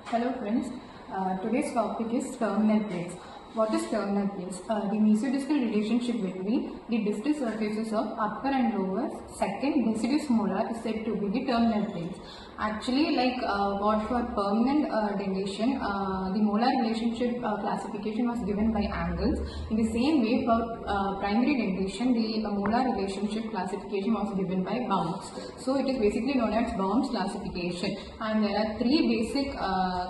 Hello friends, today's topic is terminal planes. What is terminal planes? The mesodistal relationship between the distal surfaces of upper and lower second deciduous molar is said to be the terminal planes. Actually, what for permanent dentition, the molar relationship classification was given by angles. In the same way, for primary dentition, the molar relationship classification was given by Baum's. So it is basically known as Baum's classification, and there are three basic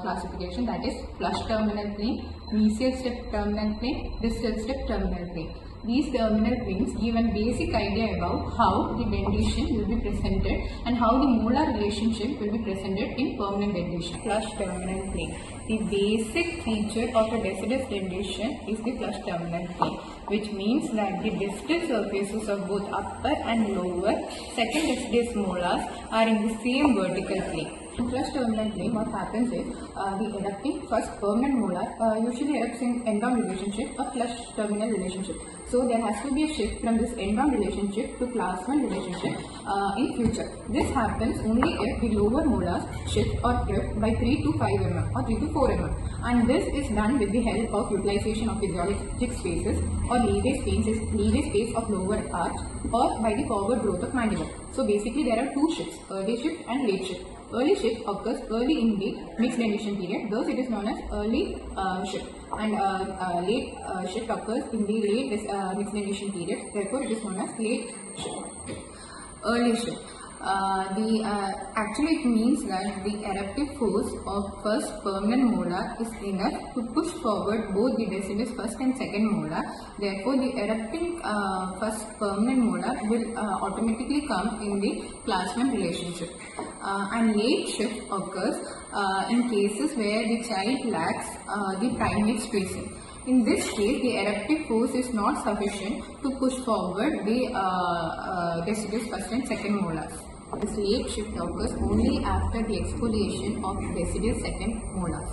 classification, that is flush terminal plane, mesial step terminal plane, distal step terminal plane. These terminal planes give a basic idea about how the dentition will be presented and how the molar relationship will be presented in permanent dentition. Flush terminal plane. The basic feature of a deciduous dentition is the flush terminal plane, which means that the distal surfaces of both upper and lower second deciduous molars are in the same vertical plane. In flush terminal plane, what happens is the erupting first permanent molar usually erupts in end-on relationship or flush terminal relationship. So there has to be a shift from this end-on relationship to class 1 relationship in future. This happens only if the lower molars shift or drift by 3 to 5 mm or 3 to 4 mm. And this is done with the help of utilization of physiologic spaces or leeway space of lower arch, or by the forward growth of mandible. So basically there are two shifts, early shift and late shift. Early shift occurs early in the mixed dentition period, thus it is known as early shift, and late shift occurs in the late mixed dentition period, therefore it is known as late shift. Early shift. Actually it means that the eruptive force of first permanent molar is enough to push forward both the deciduous first and second molar. Therefore, the erupting first permanent molar will automatically come in the class 1 relationship. And late shift occurs in cases where the child lacks the primate spacing. In this case, the eruptive force is not sufficient to push forward the deciduous first and second molars. This late shift occurs only after the exfoliation of deciduous second molars.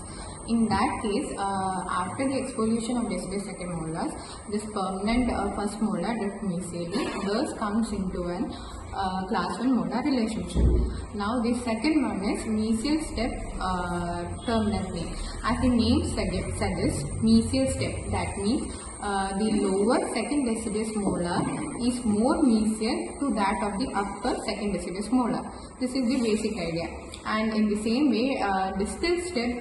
In that case, after the exfoliation of deciduous second molars, this permanent first molar drift mesially thus comes into an class 1 molar relationship. Now the second one is mesial step terminal plane. As the name suggests, mesial step, that means the lower second deciduous molar is more mesial to that of the upper second deciduous molar. This is the basic idea. And in the same way, distal step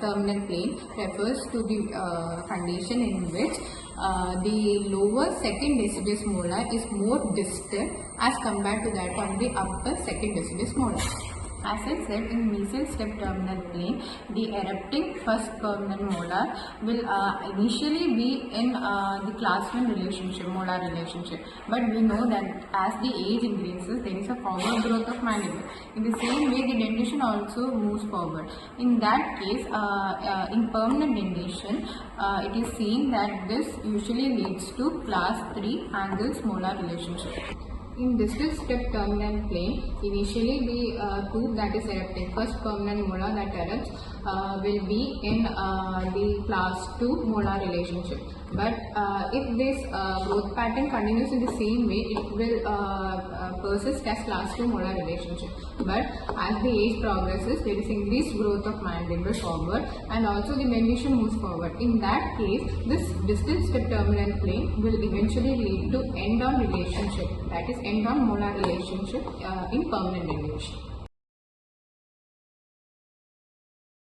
terminal plane refers to the condition in which the lower second deciduous molar is more distal as compared to that of the upper second deciduous molar. As I said, in mesial step terminal plane, the erupting first permanent molar will initially be in the class 1 relationship, molar relationship. But we know that as the age increases, there is a forward growth of mandible. In the same way, the dentition also moves forward. In that case, in permanent dentition, it is seen that this usually leads to class 3 angles molar relationship. In distal step terminal plane, initially the tooth that is erupting, first permanent molar that erupts, will be in the class 2 molar relationship. But if this growth pattern continues in the same way, it will persist as class 2 molar relationship. But as the age progresses, there is increased growth of mandible forward, and also the dentition moves forward. In that case, this distal step terminal plane will eventually lead to end-on relationship, that is end-on molar relationship in permanent dentition.